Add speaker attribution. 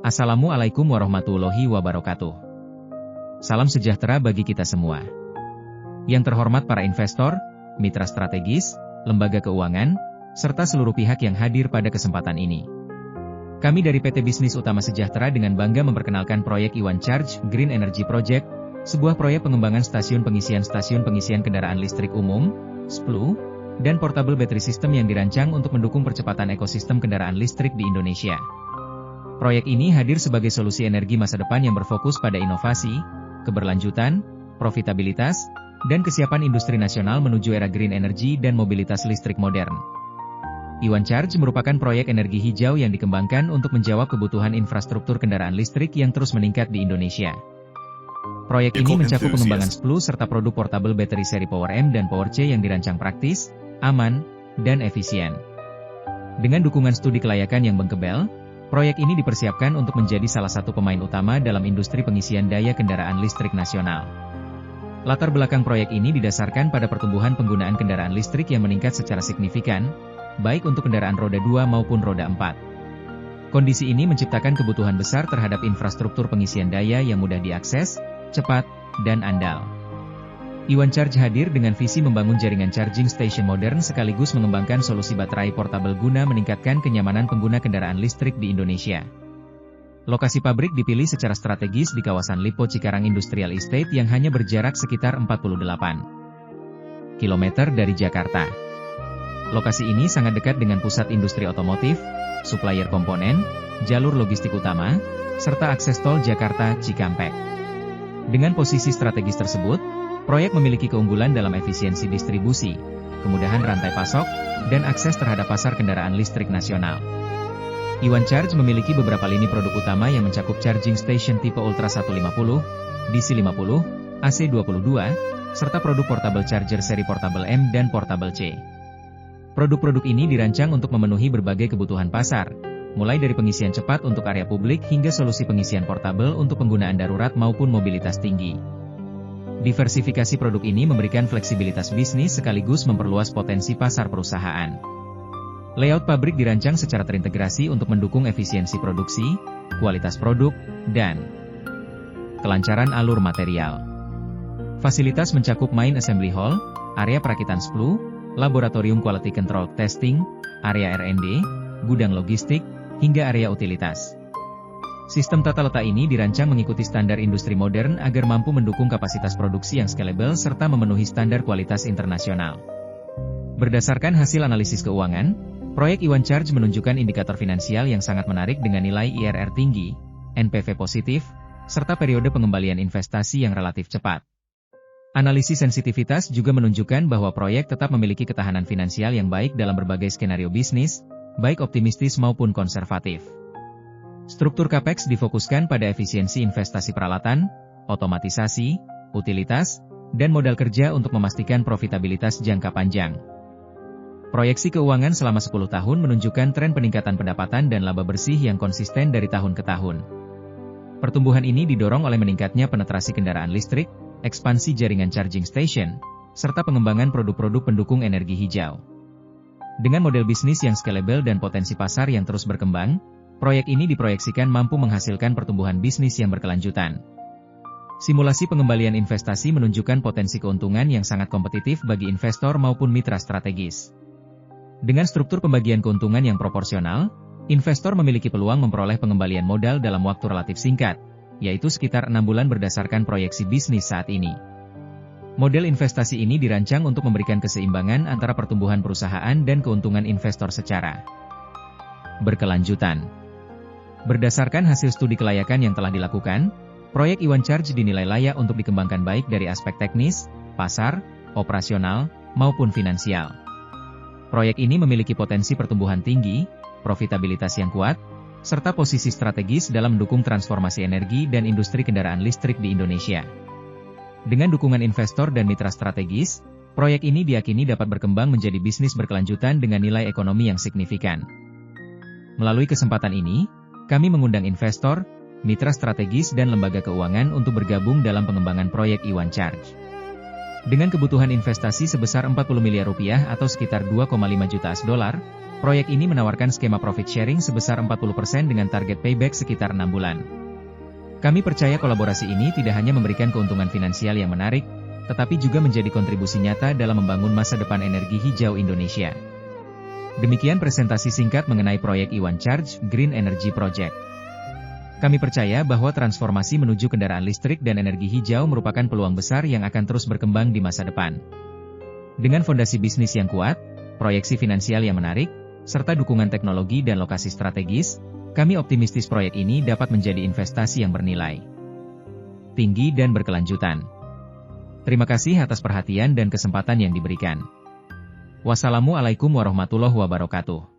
Speaker 1: Assalamualaikum warahmatullahi wabarakatuh. Salam sejahtera bagi kita semua. Yang terhormat para investor, mitra strategis, lembaga keuangan, serta seluruh pihak yang hadir pada kesempatan ini. Kami dari PT Bisnis Utama Sejahtera dengan bangga memperkenalkan proyek Iwan Charge Green Energy Project, sebuah proyek pengembangan stasiun pengisian kendaraan listrik umum, SPLU, dan portable battery system yang dirancang untuk mendukung percepatan ekosistem kendaraan listrik di Indonesia. Proyek ini hadir sebagai solusi energi masa depan yang berfokus pada inovasi, keberlanjutan, profitabilitas, dan kesiapan industri nasional menuju era green energy dan mobilitas listrik modern. Iwan Charge merupakan proyek energi hijau yang dikembangkan untuk menjawab kebutuhan infrastruktur kendaraan listrik yang terus meningkat di Indonesia. Proyek ini mencakup pengembangan SPLU serta produk portable battery seri Power M dan Power C yang dirancang praktis, aman, dan efisien. Dengan dukungan studi kelayakan yang berkebal, proyek ini dipersiapkan untuk menjadi salah satu pemain utama dalam industri pengisian daya kendaraan listrik nasional. Latar belakang proyek ini didasarkan pada pertumbuhan penggunaan kendaraan listrik yang meningkat secara signifikan, baik untuk kendaraan roda 2 maupun roda 4. Kondisi ini menciptakan kebutuhan besar terhadap infrastruktur pengisian daya yang mudah diakses, cepat, dan andal. Iwan Charge hadir dengan visi membangun jaringan charging station modern sekaligus mengembangkan solusi baterai portable guna meningkatkan kenyamanan pengguna kendaraan listrik di Indonesia. Lokasi pabrik dipilih secara strategis di kawasan Lipo Cikarang Industrial Estate yang hanya berjarak sekitar 48 km dari Jakarta. Lokasi ini sangat dekat dengan pusat industri otomotif, supplier komponen, jalur logistik utama, serta akses tol Jakarta-Cikampek. Dengan posisi strategis tersebut, proyek memiliki keunggulan dalam efisiensi distribusi, kemudahan rantai pasok, dan akses terhadap pasar kendaraan listrik nasional. Iwan Charge memiliki beberapa lini produk utama yang mencakup charging station tipe Ultra 150, DC 50, AC 22, serta produk portable charger seri Portable M dan Portable C. Produk-produk ini dirancang untuk memenuhi berbagai kebutuhan pasar, mulai dari pengisian cepat untuk area publik hingga solusi pengisian portable untuk penggunaan darurat maupun mobilitas tinggi. Diversifikasi produk ini memberikan fleksibilitas bisnis sekaligus memperluas potensi pasar perusahaan. Layout pabrik dirancang secara terintegrasi untuk mendukung efisiensi produksi, kualitas produk, dan kelancaran alur material. Fasilitas mencakup main assembly hall, area perakitan SPLU, laboratorium quality control testing, area R&D, gudang logistik, hingga area utilitas. Sistem tata letak ini dirancang mengikuti standar industri modern agar mampu mendukung kapasitas produksi yang scalable serta memenuhi standar kualitas internasional. Berdasarkan hasil analisis keuangan, proyek Iwan Charge menunjukkan indikator finansial yang sangat menarik dengan nilai IRR tinggi, NPV positif, serta periode pengembalian investasi yang relatif cepat. Analisis sensitivitas juga menunjukkan bahwa proyek tetap memiliki ketahanan finansial yang baik dalam berbagai skenario bisnis, baik optimistis maupun konservatif. Struktur CAPEX difokuskan pada efisiensi investasi peralatan, otomatisasi, utilitas, dan modal kerja untuk memastikan profitabilitas jangka panjang. Proyeksi keuangan selama 10 tahun menunjukkan tren peningkatan pendapatan dan laba bersih yang konsisten dari tahun ke tahun. Pertumbuhan ini didorong oleh meningkatnya penetrasi kendaraan listrik, ekspansi jaringan charging station, serta pengembangan produk-produk pendukung energi hijau. Dengan model bisnis yang scalable dan potensi pasar yang terus berkembang, proyek ini diproyeksikan mampu menghasilkan pertumbuhan bisnis yang berkelanjutan. Simulasi pengembalian investasi menunjukkan potensi keuntungan yang sangat kompetitif bagi investor maupun mitra strategis. Dengan struktur pembagian keuntungan yang proporsional, investor memiliki peluang memperoleh pengembalian modal dalam waktu relatif singkat, yaitu sekitar 6 bulan berdasarkan proyeksi bisnis saat ini. Model investasi ini dirancang untuk memberikan keseimbangan antara pertumbuhan perusahaan dan keuntungan investor secara berkelanjutan. Berdasarkan hasil studi kelayakan yang telah dilakukan, proyek Iwan Charge dinilai layak untuk dikembangkan baik dari aspek teknis, pasar, operasional, maupun finansial. Proyek ini memiliki potensi pertumbuhan tinggi, profitabilitas yang kuat, serta posisi strategis dalam mendukung transformasi energi dan industri kendaraan listrik di Indonesia. Dengan dukungan investor dan mitra strategis, proyek ini diyakini dapat berkembang menjadi bisnis berkelanjutan dengan nilai ekonomi yang signifikan. Melalui kesempatan ini, kami mengundang investor, mitra strategis dan lembaga keuangan untuk bergabung dalam pengembangan proyek Iwan Charge. Dengan kebutuhan investasi sebesar 40 miliar rupiah atau sekitar 2,5 juta US$, proyek ini menawarkan skema profit sharing sebesar 40% dengan target payback sekitar 6 bulan. Kami percaya kolaborasi ini tidak hanya memberikan keuntungan finansial yang menarik, tetapi juga menjadi kontribusi nyata dalam membangun masa depan energi hijau Indonesia. Demikian presentasi singkat mengenai proyek Iwan Charge Green Energy Project. Kami percaya bahwa transformasi menuju kendaraan listrik dan energi hijau merupakan peluang besar yang akan terus berkembang di masa depan. Dengan fondasi bisnis yang kuat, proyeksi finansial yang menarik, serta dukungan teknologi dan lokasi strategis, kami optimistis proyek ini dapat menjadi investasi yang bernilai tinggi dan berkelanjutan. Terima kasih atas perhatian dan kesempatan yang diberikan. Wassalamualaikum warahmatullahi wabarakatuh.